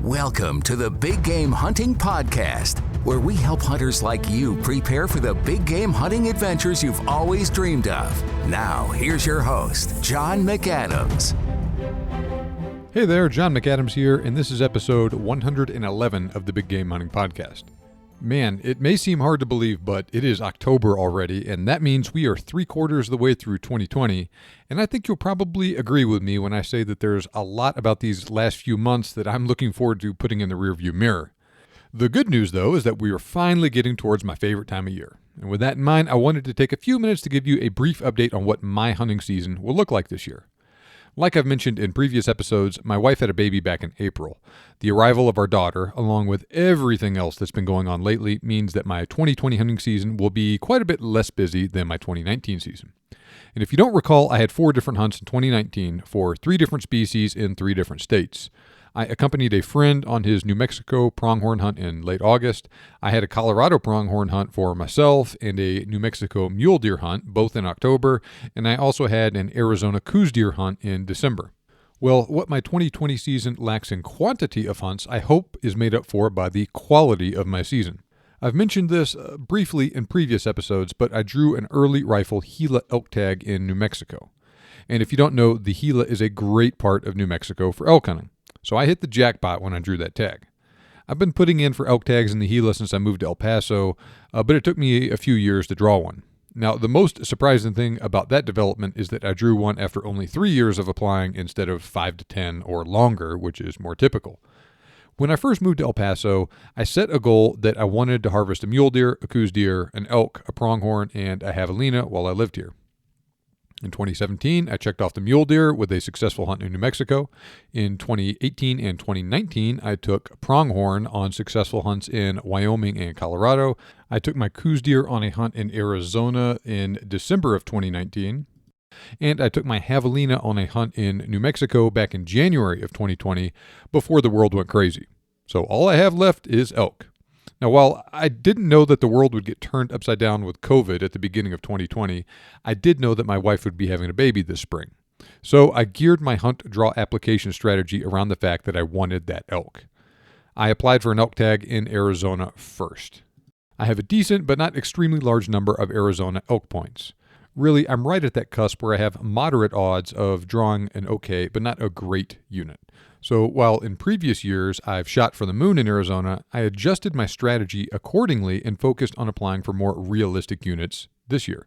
Welcome to the Big Game Hunting Podcast, where we help hunters like you prepare for the big game hunting adventures you've always dreamed of. Now, here's your host, John McAdams. Hey there, John McAdams here, and this is episode 111 of the Big Game Hunting Podcast. Man, it may seem hard to believe, but it is October already, and that means we are 3/4 of the way through 2020, and I think you'll probably agree with me when I say that there's a lot about these last few months that I'm looking forward to putting in the rearview mirror. The good news, though, is that we are finally getting towards my favorite time of year. And with that in mind, I wanted to take a few minutes to give you a brief update on what my hunting season will look like this year. Like I've mentioned in previous episodes, my wife had a baby back in April. The arrival of our daughter, along with everything else that's been going on lately, means that my 2020 hunting season will be quite a bit less busy than my 2019 season. And if you don't recall, I had 4 different hunts in 2019 for 3 different species in 3 different states. I accompanied a friend on his New Mexico pronghorn hunt in late August. I had a Colorado pronghorn hunt for myself and a New Mexico mule deer hunt, both in October, and I also had an Arizona Coues deer hunt in December. Well, what my 2020 season lacks in quantity of hunts, I hope is made up for by the quality of my season. I've mentioned this briefly in previous episodes, but I drew an early rifle Gila elk tag in New Mexico. And if you don't know, the Gila is a great part of New Mexico for elk hunting. So I hit the jackpot when I drew that tag. I've been putting in for elk tags in the Gila since I moved to El Paso, but it took me a few years to draw one. Now, the most surprising thing about that development is that I drew one after only 3 years of applying instead of 5 to 10 or longer, which is more typical. When I first moved to El Paso, I set a goal that I wanted to harvest a mule deer, a Coues deer, an elk, a pronghorn, and a javelina while I lived here. In 2017, I checked off the mule deer with a successful hunt in New Mexico. In 2018 and 2019, I took pronghorn on successful hunts in Wyoming and Colorado. I took my Coues deer on a hunt in Arizona in December of 2019. And I took my javelina on a hunt in New Mexico back in January of 2020 before the world went crazy. So all I have left is elk. Now, while I didn't know that the world would get turned upside down with COVID at the beginning of 2020, I did know that my wife would be having a baby this spring. So I geared my hunt draw application strategy around the fact that I wanted that elk. I applied for an elk tag in Arizona first. I have a decent but not extremely large number of Arizona elk points. Really, I'm right at that cusp where I have moderate odds of drawing an okay but not a great unit. So while in previous years I've shot for the moon in Arizona, I adjusted my strategy accordingly and focused on applying for more realistic units this year.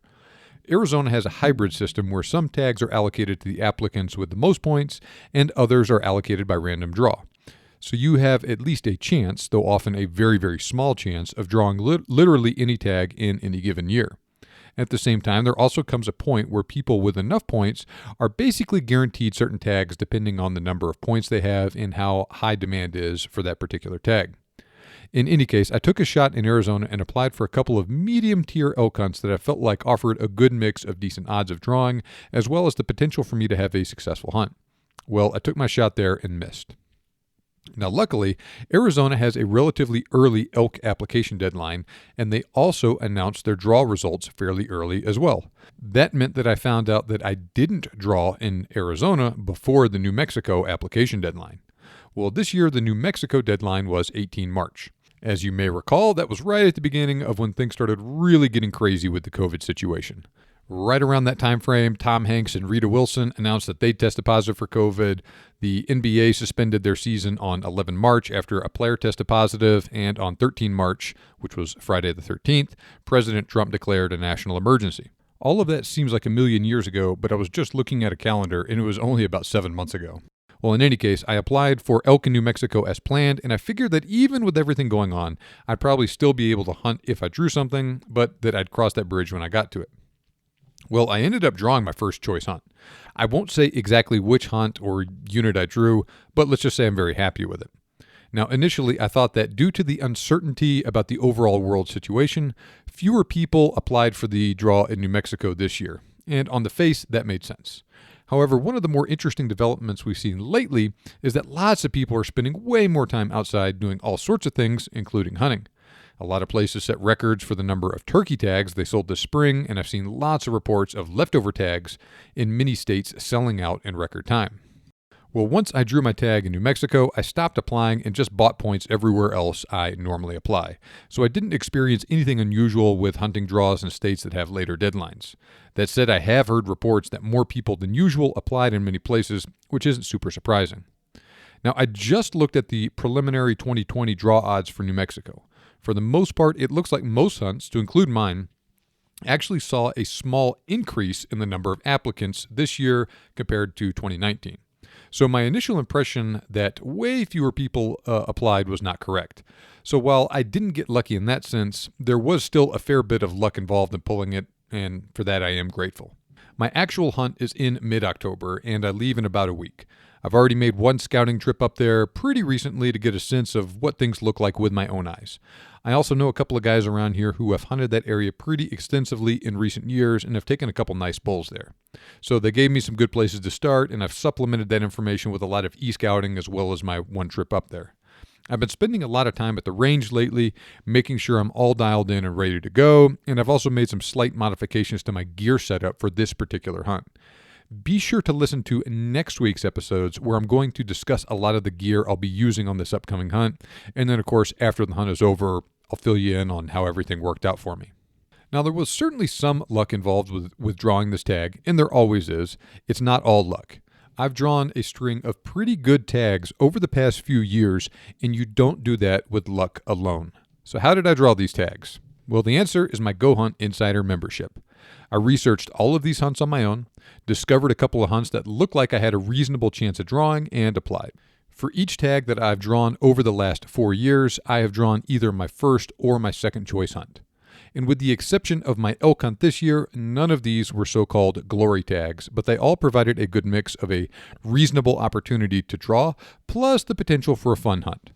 Arizona has a hybrid system where some tags are allocated to the applicants with the most points and others are allocated by random draw. So you have at least a chance, though often a very, very small chance, of drawing literally any tag in any given year. At the same time, there also comes a point where people with enough points are basically guaranteed certain tags depending on the number of points they have and how high demand is for that particular tag. In any case, I took a shot in Arizona and applied for a couple of medium-tier elk hunts that I felt like offered a good mix of decent odds of drawing, as well as the potential for me to have a successful hunt. Well, I took my shot there and missed. Now, luckily, Arizona has a relatively early elk application deadline, and they also announced their draw results fairly early as well. That meant that I found out that I didn't draw in Arizona before the New Mexico application deadline. Well, this year, the New Mexico deadline was 18 March. As you may recall, that was right at the beginning of when things started really getting crazy with the COVID situation. Right around that time frame, Tom Hanks and Rita Wilson announced that they tested positive for COVID. The NBA suspended their season on 11 March after a player tested positive, and on 13 March, which was Friday the 13th, President Trump declared a national emergency. All of that seems like a million years ago, but I was just looking at a calendar, and it was only about 7 months ago. Well, in any case, I applied for elk in New Mexico as planned, and I figured that even with everything going on, I'd probably still be able to hunt if I drew something, but that I'd cross that bridge when I got to it. Well, I ended up drawing my first choice hunt. I won't say exactly which hunt or unit I drew, but let's just say I'm very happy with it. Now, initially, I thought that due to the uncertainty about the overall world situation, fewer people applied for the draw in New Mexico this year, and on the face, that made sense. However, one of the more interesting developments we've seen lately is that lots of people are spending way more time outside doing all sorts of things, including hunting. A lot of places set records for the number of turkey tags they sold this spring, and I've seen lots of reports of leftover tags in many states selling out in record time. Well, once I drew my tag in New Mexico, I stopped applying and just bought points everywhere else I normally apply. So I didn't experience anything unusual with hunting draws in states that have later deadlines. That said, I have heard reports that more people than usual applied in many places, which isn't super surprising. Now, I just looked at the preliminary 2020 draw odds for New Mexico. For the most part, it looks like most hunts, to include mine, actually saw a small increase in the number of applicants this year compared to 2019. So my initial impression that way fewer people applied was not correct. So while I didn't get lucky in that sense, there was still a fair bit of luck involved in pulling it, and for that I am grateful. My actual hunt is in mid-October, and I leave in about a week. I've already made one scouting trip up there pretty recently to get a sense of what things look like with my own eyes. I also know a couple of guys around here who have hunted that area pretty extensively in recent years and have taken a couple nice bulls there. So they gave me some good places to start, and I've supplemented that information with a lot of e-scouting as well as my one trip up there. I've been spending a lot of time at the range lately, making sure I'm all dialed in and ready to go, and I've also made some slight modifications to my gear setup for this particular hunt. Be sure to listen to next week's episodes where I'm going to discuss a lot of the gear I'll be using on this upcoming hunt. And then, of course, after the hunt is over, I'll fill you in on how everything worked out for me. Now, there was certainly some luck involved with drawing this tag, and there always is. It's not all luck. I've drawn a string of pretty good tags over the past few years, and you don't do that with luck alone. So how did I draw these tags? Well, the answer is my Go Hunt Insider membership. I researched all of these hunts on my own, discovered a couple of hunts that looked like I had a reasonable chance at drawing, and applied. For each tag that I've drawn over the last 4 years, I have drawn either my first or my second choice hunt. And with the exception of my elk hunt this year, none of these were so-called glory tags, but they all provided a good mix of a reasonable opportunity to draw, plus the potential for a fun hunt.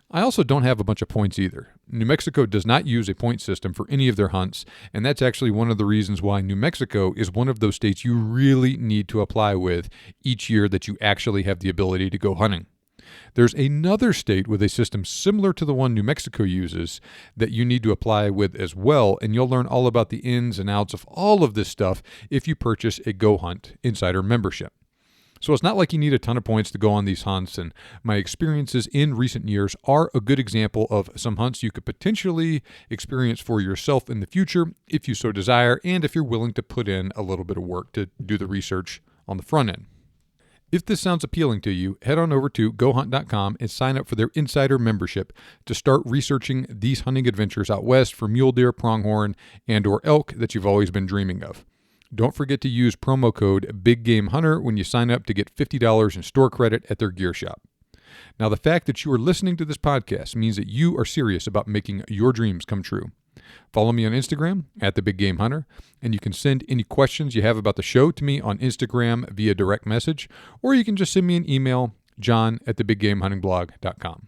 I also don't have a bunch of points either. New Mexico does not use a point system for any of their hunts, and that's actually one of the reasons why New Mexico is one of those states you really need to apply with each year that you actually have the ability to go hunting. There's another state with a system similar to the one New Mexico uses that you need to apply with as well, and you'll learn all about the ins and outs of all of this stuff if you purchase a Go Hunt Insider membership. So it's not like you need a ton of points to go on these hunts, and my experiences in recent years are a good example of some hunts you could potentially experience for yourself in the future if you so desire, and if you're willing to put in a little bit of work to do the research on the front end. If this sounds appealing to you, head on over to gohunt.com and sign up for their Insider membership to start researching these hunting adventures out west for mule deer, pronghorn, and or elk that you've always been dreaming of. Don't forget to use promo code BIGGAMEHUNTER when you sign up to get $50 in store credit at their gear shop. Now, the fact that you are listening to this podcast means that you are serious about making your dreams come true. Follow me on Instagram @TheBigGameHunter, and you can send any questions you have about the show to me on Instagram via direct message, or you can just send me an email, john@thebiggamehuntingblog.com.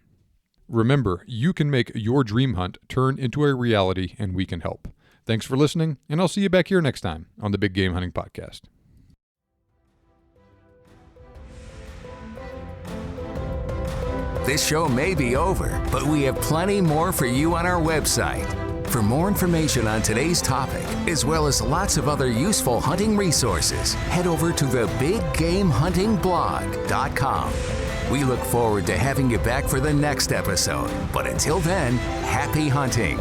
Remember, you can make your dream hunt turn into a reality, and we can help. Thanks for listening, and I'll see you back here next time on the Big Game Hunting Podcast. This show may be over, but we have plenty more for you on our website. For more information on today's topic, as well as lots of other useful hunting resources, head over to thebiggamehuntingblog.com. We look forward to having you back for the next episode, but until then, happy hunting.